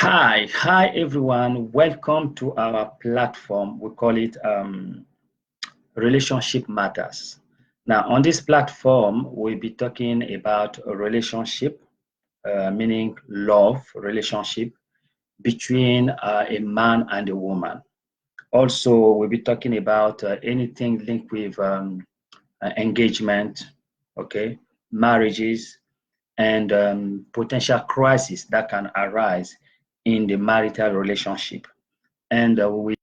Hi everyone. Welcome to our platform. We call it Relationship Matters. Now, on this platform, we'll be talking about a relationship, meaning love relationship between a man and a woman. Also, we'll be talking about anything linked with engagement, okay, marriages, and potential crises that can arise in the marital relationship. And we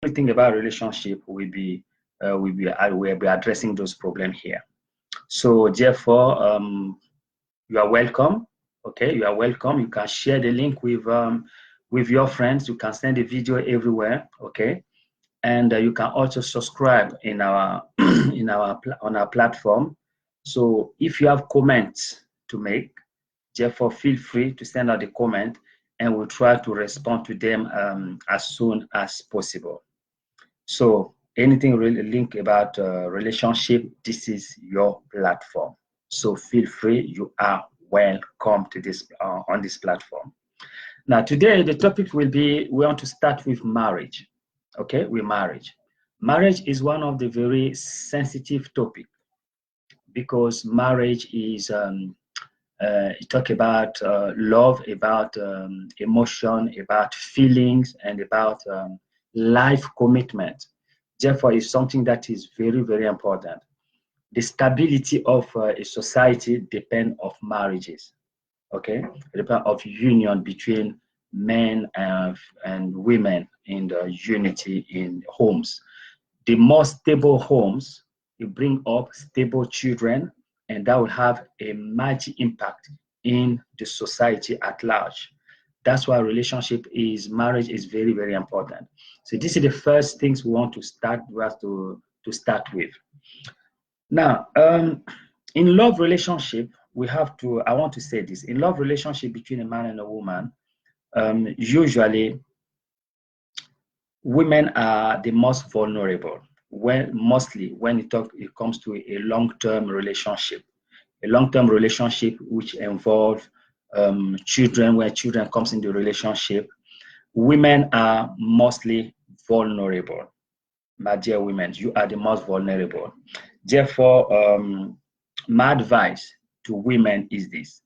everything about relationship will be addressing those problems here. So therefore, you are welcome. Okay, you are welcome. You can share the link with your friends. You can send the video everywhere. Okay, and you can also subscribe in our on our platform. So if you have comments to make, therefore feel free to send out the comment, and we'll try to respond to them as soon as possible. So anything really link about relationship, this is your platform. So feel free, you are welcome to this on this platform. Now today the topic will be, we want to start with marriage. Okay, with marriage. Marriage is one of the very sensitive topic because marriage is talk about love, about emotion, about feelings, and about life commitment. Therefore, it's something that is very, very important. The stability of a society depends of marriages. Okay, it depends of union between men and women in the unity in homes. The more stable homes, you bring up stable children, and that will have a major impact in the society at large. That's why marriage is very, very important. So this is the first things we have to start with. Now, in love relationship, I want to say this, in love relationship between a man and a woman, usually women are the most vulnerable mostly when it comes to a long-term relationship. A long-term relationship which involve children, where children comes in the relationship, women are mostly vulnerable. My dear women, you are the most vulnerable. Therefore, my advice to women is this: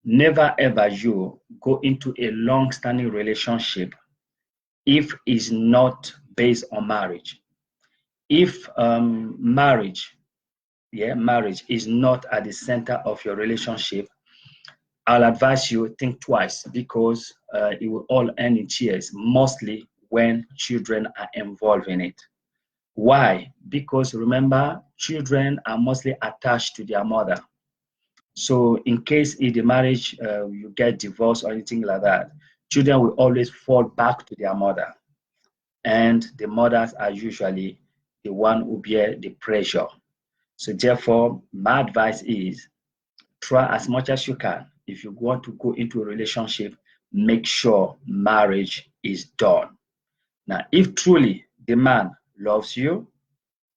never ever you go into a long-standing relationship if it's not based on marriage. If marriage is not at the center of your relationship, I'll advise you think twice, because it will all end in tears, mostly when children are involved in it. Why? Because remember, children are mostly attached to their mother. So in case in the marriage you get divorced or anything like that, children will always fall back to their mother. And the mothers are usually the one who bear the pressure. So therefore, my advice is try as much as you can. If you want to go into a relationship, make sure marriage is done. Now, if truly the man loves you,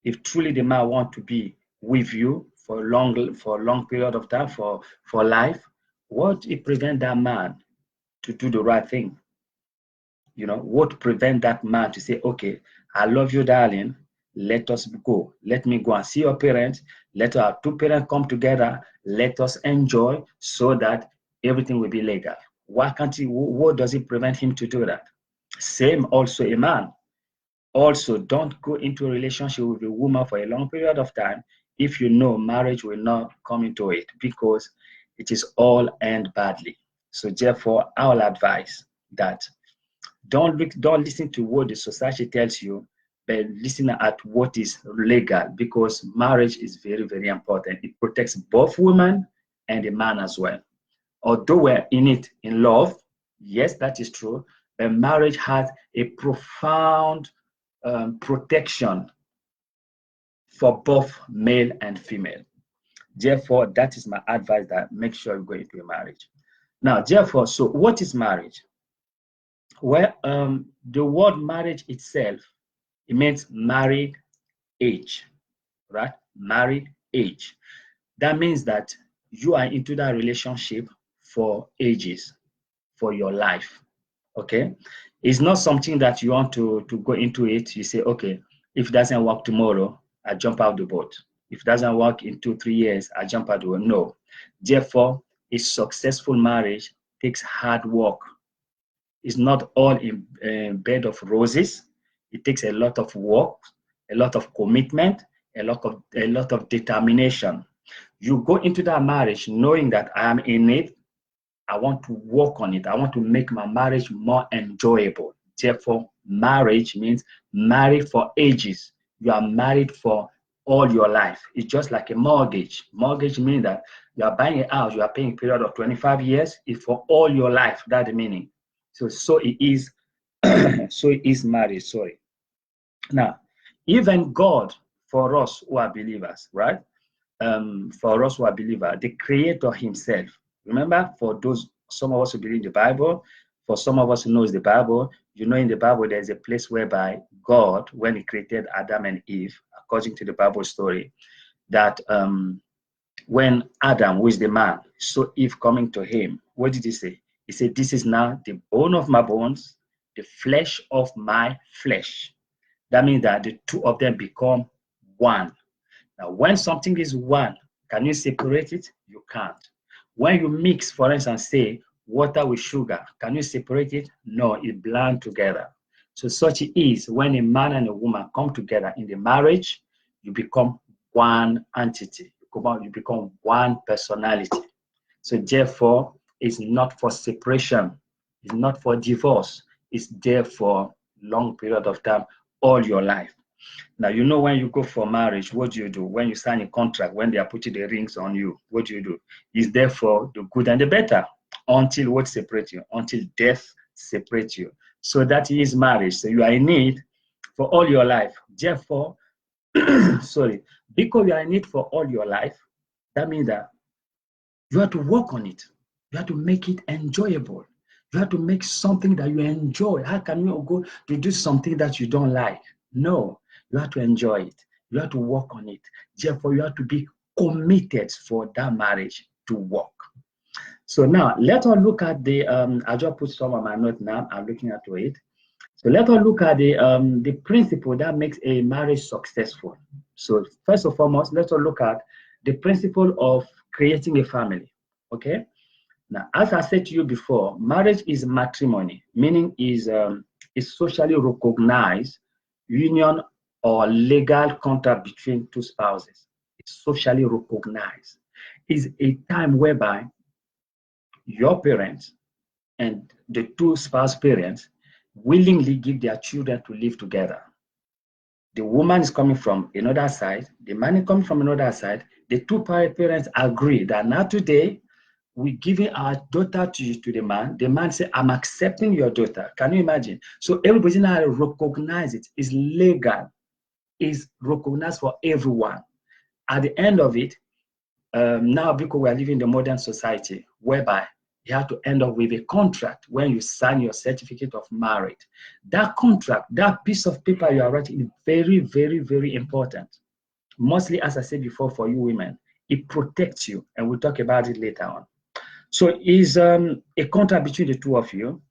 if truly the man wants to be with you for a long period of time, for life, what it prevent that man to do the right thing? What prevent that man to say, okay, I love you, darling, let us go. Let me go and see your parents. Let our two parents come together. Let us enjoy so that everything will be legal. Why can't he? What does it prevent him to do that? Same also a man. Also, don't go into a relationship with a woman for a long period of time if you know marriage will not come into it, because it is all end badly. So therefore, I will advise that don't listen to what the society tells you, but listen at what is legal, because marriage is very, very important. It protects both women and the man as well. Although we're in it in love, yes, that is true, but marriage has a profound protection for both male and female. Therefore, that is my advice, that make sure you go into a marriage. Now, therefore, so what is marriage? Well, the word marriage itself, it means married age, right? Married age. That means that you are into that relationship for ages, for your life. Okay? It's not something that you want to go into it. You say, okay, if it doesn't work tomorrow, I jump out the boat. If it doesn't work in 2-3 years, I jump out the boat. No. Therefore, a successful marriage takes hard work. It's not all in bed of roses. It takes a lot of work, a lot of commitment, a lot of determination. You go into that marriage knowing that I am in it. I want to work on it. I want to make my marriage more enjoyable. Therefore, marriage means married for ages. You are married for all your life. It's just like a mortgage. Mortgage means that you are buying a house, you are paying a period of 25 years. It's for all your life. That's the meaning. So it is. So it is marriage. Sorry. Now, even God, for us who are believers, right? For us who are believers, the Creator Himself. Remember, for those, some of us who believe the Bible, for some of us who knows the Bible, you know, in the Bible, there's a place whereby God, when He created Adam and Eve, according to the Bible story, that when Adam, who is the man, saw Eve coming to him, what did He say? He said, "This is now the bone of my bones, the flesh of my flesh." That means that the two of them become one. Now, when something is one, can you separate it? You can't. When you mix, for instance, say water with sugar, can you separate it? No, it blend together. So such it is when a man and a woman come together in the marriage, you become one entity. You become one personality. So therefore, it's not for separation. It's not for divorce. It's there for long period of time, all your life. Now, you know, when you go for marriage, what do you do? When you sign a contract, when they are putting the rings on you, what do you do? It's there for the good and the better until what separates you? Until death separates you. So that is marriage. So you are in need for all your life. Therefore, sorry, because you are in it for all your life, that means that you have to work on it. You have to make it enjoyable. You have to make something that you enjoy. How can you go to do something that you don't like? No, you have to enjoy it. You have to work on it. Therefore, you have to be committed for that marriage to work. So now, let us look at the, I just put some of my notes now. I'm looking at it. So let us look at the principle that makes a marriage successful. So first and foremost, let us look at the principle of creating a family. Okay. Now, as I said to you before, marriage is matrimony, meaning is socially recognized union or legal contract between two spouses. It's socially recognized. It's a time whereby your parents and the two spouse parents willingly give their children to live together. The woman is coming from another side, the man is coming from another side. The two parents agree that now today we're giving our daughter to the man. The man said, "I'm accepting your daughter." Can you imagine? So everybody now recognize it. It's legal. It's recognized for everyone. At the end of it, now because we are living in the modern society whereby you have to end up with a contract when you sign your certificate of marriage. That contract, that piece of paper you are writing is very, very, very important. Mostly, as I said before, for you women, it protects you, and we'll talk about it later on. So it's a contract between the two of you.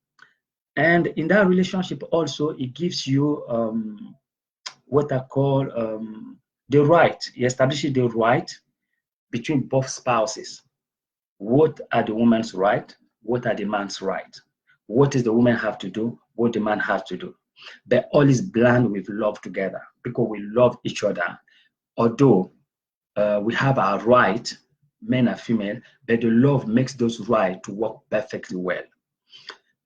And in that relationship also, it gives you what I call the right. It establishes the right between both spouses. What are the woman's right? What are the man's right? What does the woman have to do? What the man has to do? But all is blend with love together because we love each other. Although we have our right, men and female, but the love makes those right to work perfectly well.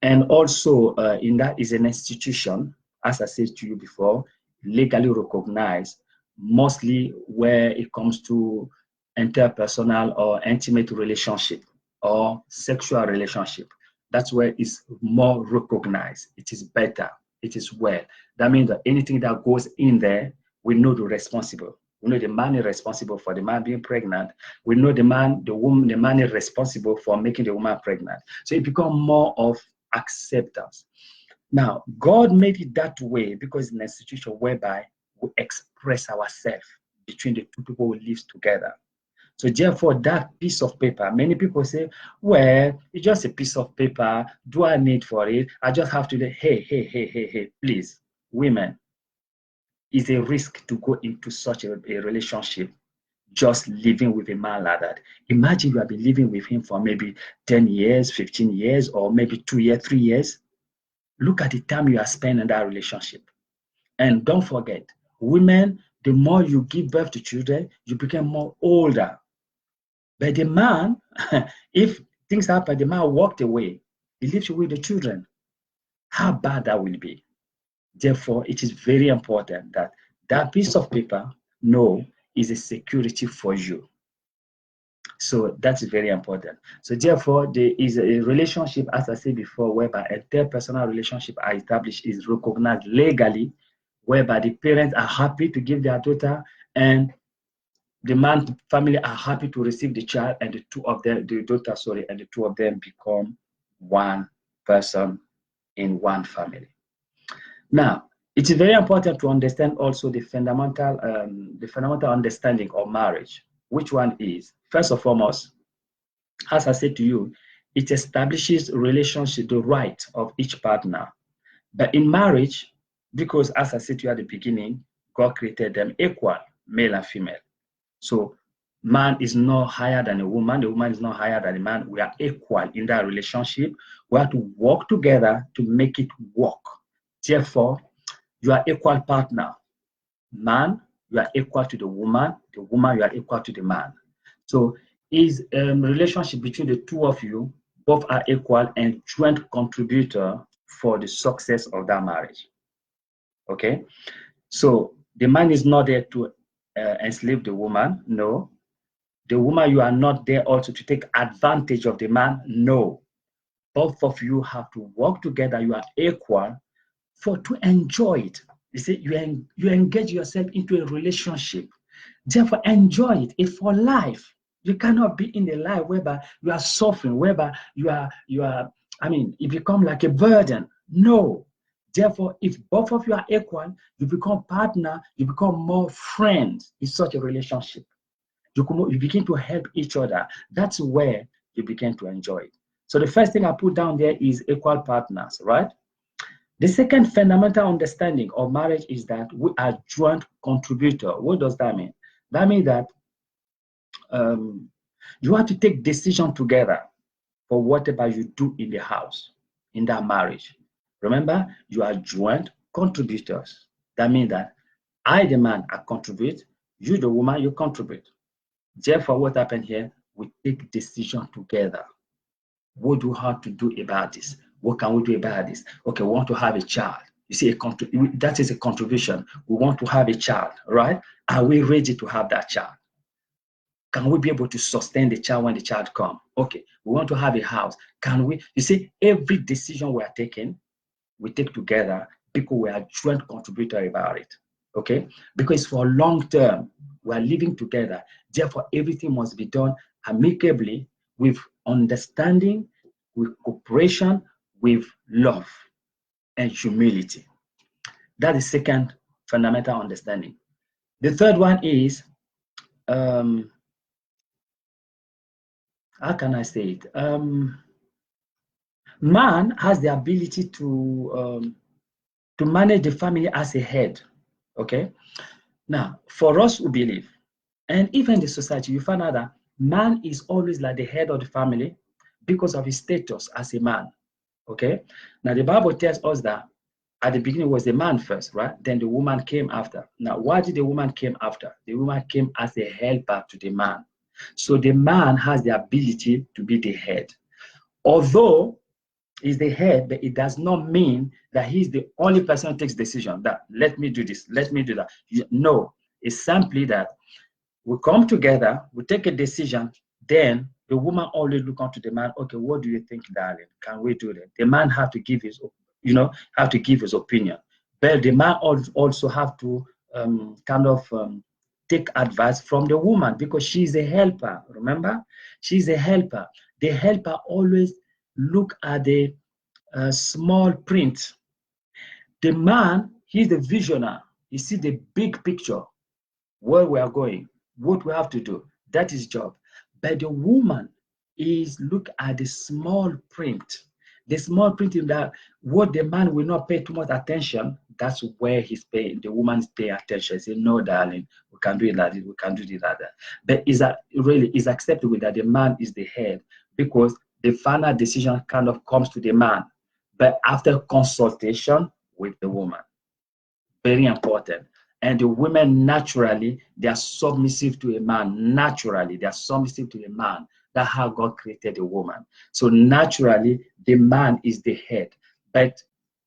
And also in that is an institution, as I said to you before, legally recognized, mostly where it comes to interpersonal or intimate relationship or sexual relationship. That's where it's more recognized. It is better. It is well. That means that anything that goes in there, we know the responsible. We know the man is responsible for the man being pregnant. We know the man, the woman, the man is responsible for making the woman pregnant. So it becomes more of acceptance. Now, God made it that way because it's an institution whereby we express ourselves between the two people who live together. So therefore, that piece of paper, many people say, well, it's just a piece of paper. Do I need for it? I just have to, hey, please, women, it's a risk to go into such a relationship just living with a man like that. Imagine you have been living with him for maybe 10 years, 15 years, or maybe 2 years, 3 years. Look at the time you are spending in that relationship. And don't forget, women, the more you give birth to children, you become more older. But the man, if things happen, the man walked away, he leaves you with the children. How bad that will be. Therefore, it is very important that that piece of paper, no, is a security for you. So that's very important. So therefore, there is a relationship, as I said before, whereby interpersonal relationship are established, is recognized legally, whereby the parents are happy to give their daughter, and the man family are happy to receive the child, and the two of them, the daughter, sorry, and the two of them become one person in one family. Now, it is very important to understand also the fundamental understanding of marriage. Which one is? First and foremost, as I said to you, it establishes a relationship, the right of each partner. But in marriage, because as I said to you at the beginning, God created them equal, male and female. So man is not higher than a woman, the woman is not higher than a man. We are equal in that relationship. We have to work together to make it work. Therefore, you are equal partner. Man, you are equal to the woman, you are equal to the man. So is a relationship between the two of you, both are equal and joint contributor for the success of that marriage. Okay, so the man is not there to enslave the woman, no. The woman, you are not there also to take advantage of the man, no. Both of you have to work together, you are equal to enjoy it. You see, you engage yourself into a relationship. Therefore, enjoy it. It's for life. You cannot be in a life whereby you are suffering, whereby you are, it becomes like a burden. No. Therefore, if both of you are equal, you become partner, you become more friends in such a relationship. You begin to help each other. That's where you begin to enjoy it. So the first thing I put down there is equal partners, right? The second fundamental understanding of marriage is that we are joint contributor. What does that mean? That means that you have to take decision together for whatever you do in the house, in that marriage. Remember, you are joint contributors. That means that I, the man, I contribute, you, the woman, you contribute. Therefore, what happened here? We take decision together. What do we have to do about this? What can we do about this? Okay, we want to have a child. You see, that is a contribution. We want to have a child, right? Are we ready to have that child? Can we be able to sustain the child when the child comes? Okay, we want to have a house. Can we? You see, every decision we are taking, we take together because we are joint contributor about it. Okay, because for long term, we are living together. Therefore, everything must be done amicably, with understanding, with cooperation, with love and humility. That is second fundamental understanding. The third one is, how can I say it? Man has the ability to manage the family as a head. Okay. Now, for us who believe, and even the society, you find out that man is always like the head of the family because of his status as a man. Okay. Now, the Bible tells us that at the beginning was the man first, right? Then the woman came after. Now, why did the woman came after? The woman came as a helper to the man. So the man has the ability to be the head. Although he's the head, but it does not mean that he's the only person who takes decision that let me do this, let me do that. No, it's simply that we come together, we take a decision, then the woman always look onto the man. Okay, what do you think, darling? Can we do that? The man have to give his, opinion, but the man also have to take advice from the woman because she's a helper. Remember, she's a helper. The helper always look at the small print. The man, he's the visionary. He sees the big picture, where we are going, what we have to do. That is job. But the woman is look at the small print. The small print in that what the man will not pay too much attention, that's where he's paying. The woman's paying attention. Say, no, darling, we can do it like this, we can do it like that. But is that really is acceptable that the man is the head, because the final decision kind of comes to the man, but after consultation with the woman. Very important. And the women naturally, they are submissive to a man. Naturally, they are submissive to a man. That's how God created a woman. So naturally, the man is the head. But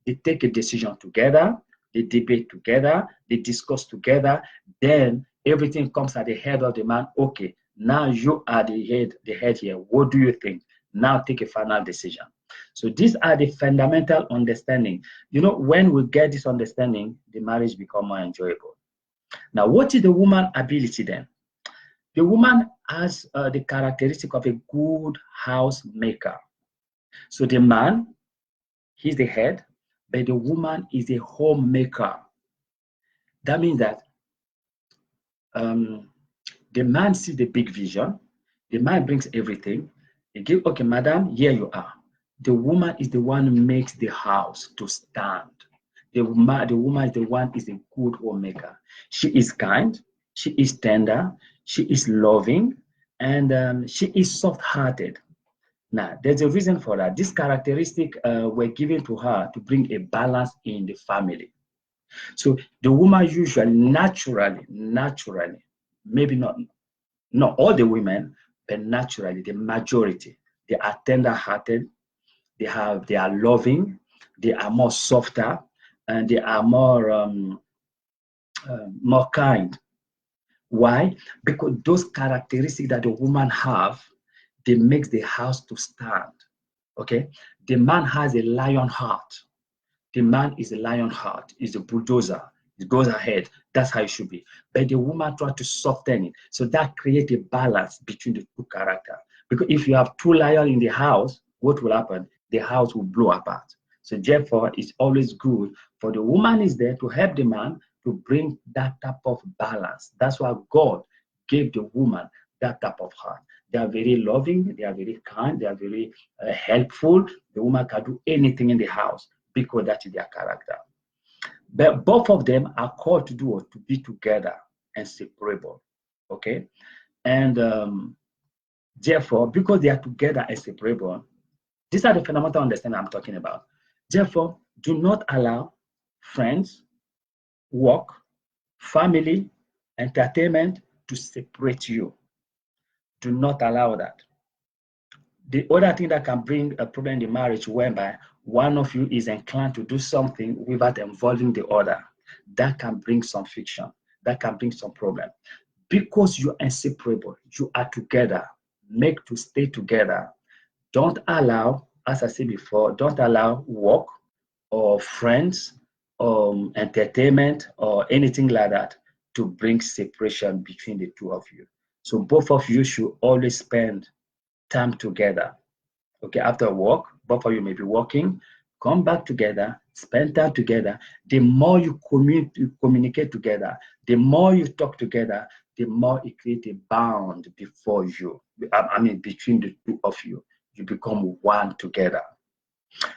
they take a decision together, they debate together, they discuss together, then everything comes at the head of the man. Okay, now you are the head here. What do you think? Now take a final decision. So these are the fundamental understanding. You know, when we get this understanding, the marriage becomes more enjoyable. Now, what is the woman's ability then? The woman has the characteristic of a good housemaker. So the man, he's the head, but the woman is a homemaker. That means that the man sees the big vision. The man brings everything. He gives, okay, madam, here you are. The woman is the one who makes the house to stand. The woman is the one is a good homemaker. She is kind, she is tender, she is loving, and she is soft-hearted. Now, there's a reason for that. This characteristic were given to her to bring a balance in the family. So the woman usually, naturally, maybe not all the women, but naturally, the majority, they are tender-hearted, they are loving, they are more softer, and they are more kind. Why? Because those characteristics that the woman have, they make the house to stand. Okay, the man has a lion heart. The man is a lion heart. He's a bulldozer. It goes ahead. That's how it should be. But the woman tries to soften it. So that creates a balance between the two characters. Because if you have two lions in the house, what will happen? The house will blow apart. So therefore, it's always good for the woman is there to help the man to bring that type of balance. That's why God gave the woman that type of heart. They are very loving, they are very kind, they are very helpful. The woman can do anything in the house because that is their character. But both of them are called to do or to be together and separable. Okay? And therefore, because they are together and separable, these are the fundamental understanding I'm talking about. Therefore, do not allow friends, work, family, entertainment to separate you. Do not allow that. The other thing that can bring a problem in the marriage, whereby one of you is inclined to do something without involving the other, that can bring some friction, that can bring some problem. Because you're inseparable, you are together, make to stay together. Don't allow, as I said before, don't allow work or friends or entertainment or anything like that to bring separation between the two of you. So both of you should always spend time together. Okay, after work, both of you may be working, come back together, spend time together. The more you communicate together, the more you talk together, the more it creates a bond before you. I mean, between the two of you, you become one together.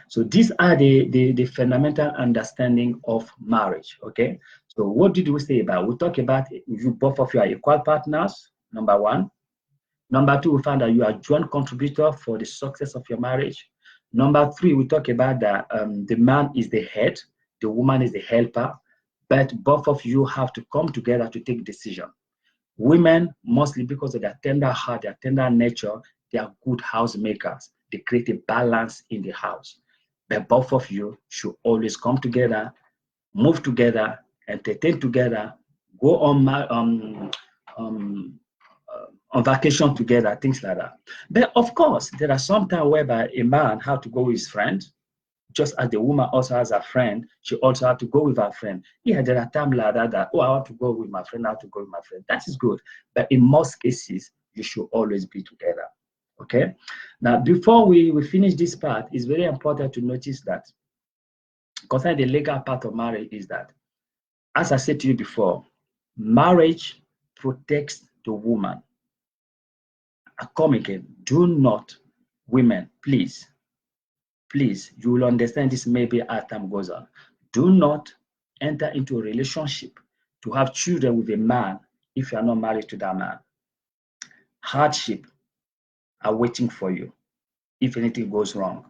So these are the fundamental understanding of marriage. Okay. So what did we say about? We talk about you both of you are equal partners. Number one. Number two, we found that you are joint contributor for the success of your marriage. Number three, we talk about that the man is the head, the woman is the helper, but both of you have to come together to take decision. Women, mostly because of their tender heart, their tender nature, they are good housemakers. They create a balance in the house. But both of you should always come together, move together, entertain together, go on vacation together, things like that. But of course, there are some times whereby a man has to go with his friend, just as the woman also has a friend, she also has to go with her friend. Yeah, there are times like that, oh, I want to go with my friend, I want to go with my friend. That is good. But in most cases, you should always be together. Okay? Now, before we finish this part, it's very important to notice that concerning the legal part of marriage is that, as I said to you before, marriage protects the woman. come again. Do not, women, please, you will understand this maybe as time goes on. Do not enter into a relationship to have children with a man if you are not married to that man. Hardship are waiting for you if anything goes wrong.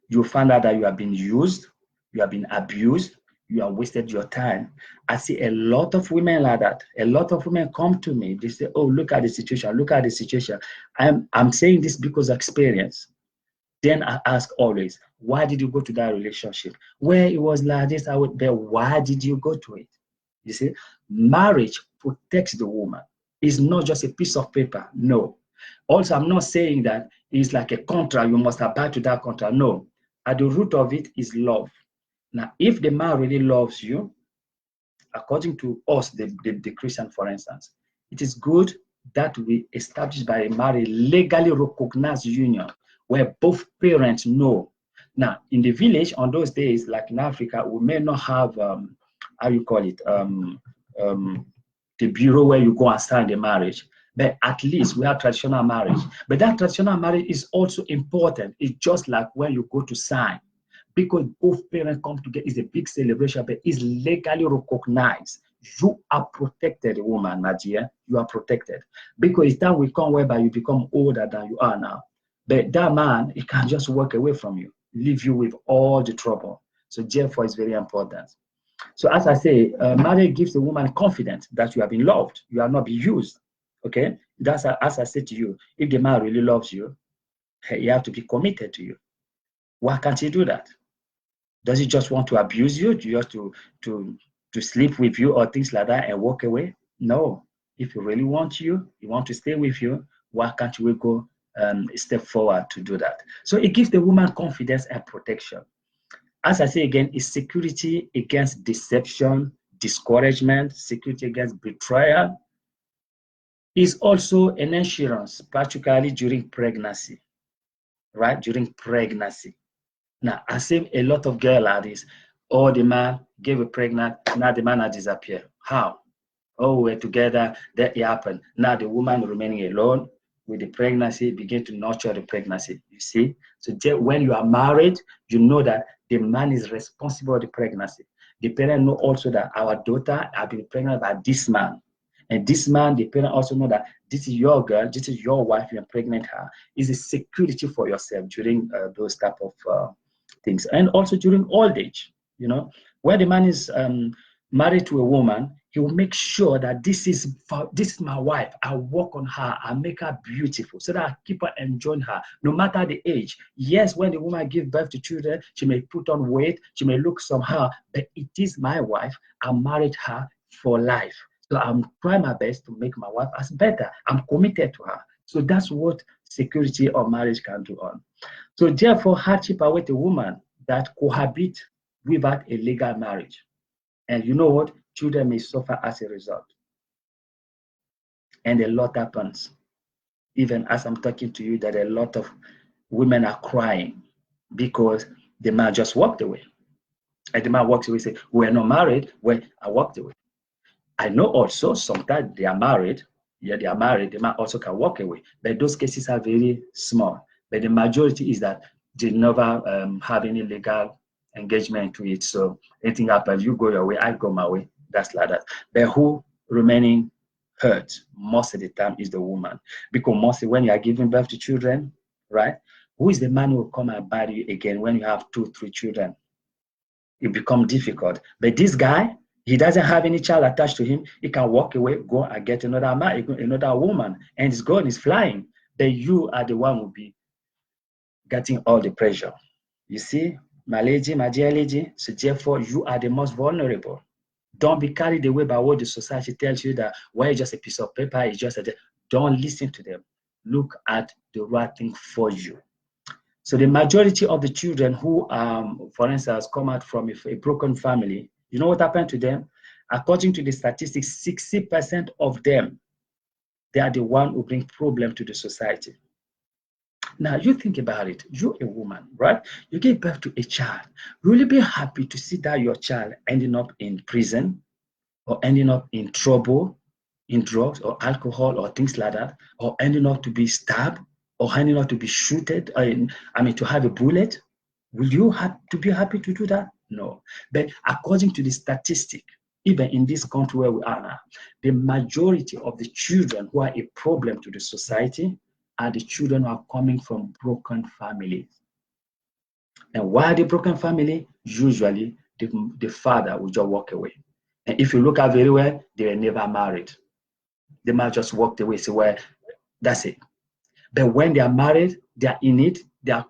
You find out that you have been used, you have been abused, you have wasted your time. I see a lot of women like that. A lot of women come to me. They say, oh, look at the situation. Look at the situation. I'm saying this because of experience. Then I ask always, why did you go to that relationship? Where it was like this, but why did you go to it? You see, marriage protects the woman. It's not just a piece of paper. No. Also, I'm not saying that it's like a contract. You must abide to that contract. No. At the root of it is love. Now, if the man really loves you, according to us, the Christian, for instance, it is good that we establish by a marriage legally recognized union where both parents know. Now, in the village, on those days, like in Africa, we may not have, how you call it, the bureau where you go and sign the marriage. But at least we have traditional marriage. But that traditional marriage is also important. It's just like when you go to sign. Because both parents come together, it's a big celebration, but it's legally recognized. You are protected, woman, my dear. You are protected. Because it's time will come whereby you become older than you are now. But that man, he can just walk away from you, leave you with all the trouble. So therefore, it's very important. So as I say, marriage gives a woman confidence that you have been loved. You are not being used. Okay? That's as I said to you, if the man really loves you, he have to be committed to you. Why can't he do that? Does he just want to abuse you, just to sleep with you or things like that and walk away? No. If he really wants you, he wants to stay with you, why can't we go a step forward to do that? So it gives the woman confidence and protection. As I say again, it's security against deception, discouragement, security against betrayal. It's also an insurance, particularly during pregnancy, right? During pregnancy. Now, I see a lot of girls like this. Oh, the man gave a pregnant, now the man has disappeared. How? Oh, we're together, that happened. Now the woman remaining alone with the pregnancy, begin to nurture the pregnancy, you see? So when you are married, you know that the man is responsible for the pregnancy. The parent know also that our daughter has been pregnant by this man. And this man, the parent also know that this is your girl, this is your wife, you're pregnant her. Is a security for yourself during those type of things. And also during old age, you know, where the man is married to a woman, he will make sure that this is my wife. I work on her. I make her beautiful so that I keep her enjoying her, no matter the age. Yes, when the woman gives birth to children, she may put on weight, she may look somehow, but it is my wife. I married her for life. So I'm trying my best to make my wife as better. I'm committed to her. So that's what security of marriage can do on. So therefore, hardship await a woman that cohabit without a legal marriage. And you know what? Children may suffer as a result. And a lot happens. Even as I'm talking to you, that a lot of women are crying because the man just walked away. And the man walks away and says, we're not married. Well, I walked away. I know also sometimes they are married. Yeah, they are married. The man also can walk away. But those cases are very small. But the majority is that they never have any legal engagement to it. So anything happens, you go your way, I go my way. That's like that. But who remaining hurt most of the time is the woman. Because mostly when you are giving birth to children, right? Who is the man who will come and buy you again when you have 2, 3 children? It becomes difficult. But this guy, he doesn't have any child attached to him. He can walk away, go and get another man, another woman, and he's gone, he's flying. But you are the one who will be getting all the pressure. You see, my lady, my dear lady, so therefore you are the most vulnerable. Don't be carried away by what the society tells you that, well, it's just a piece of paper, it's just a... Don't listen to them. Look at the right thing for you. So the majority of the children who, for instance, come out from a broken family, you know what happened to them? According to the statistics, 60% of them, they are the one who bring problem to the society. Now, you think about it. You're a woman, right? You give birth to a child. Will you be happy to see that your child ending up in prison or ending up in trouble in drugs or alcohol or things like that, or ending up to be stabbed or ending up to be shooted, to have a bullet, will you have to be happy to do that? No. But according to the statistic, even in this country where we are now, the majority of the children who are a problem to the society are the children who are coming from broken families. And why the broken family? Usually, the father will just walk away. And if you look at very well, they were never married. They might just walked away, say, well, that's it. But when they are married, they are in it, they are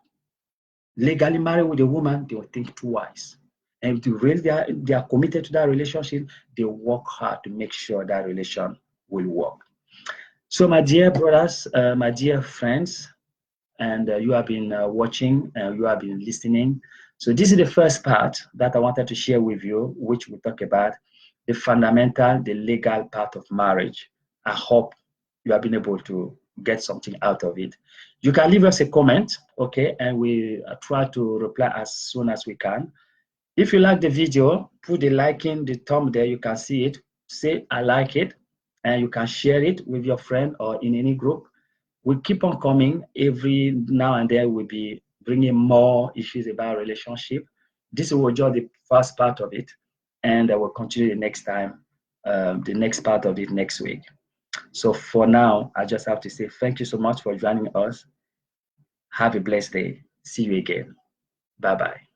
legally married with a woman, they will think twice. And to really they are committed to that relationship, they work hard to make sure that relation will work. So my dear brothers, my dear friends, and you have been watching, you have been listening. So this is the first part that I wanted to share with you, which we talk about the fundamental, the legal part of marriage. I hope you have been able to get something out of it. You can leave us a comment, okay, and we try to reply as soon as we can. If you like the video, put the like in the thumb there, you can see it, say I like it, and you can share it with your friend or in any group. We keep on coming every now and then. We'll be bringing more issues about relationship. This was just the first part of it, and I will continue the next time, the next part of it next week. So for now, I just have to say thank you so much for joining us. Have a blessed day. See you again. Bye-bye.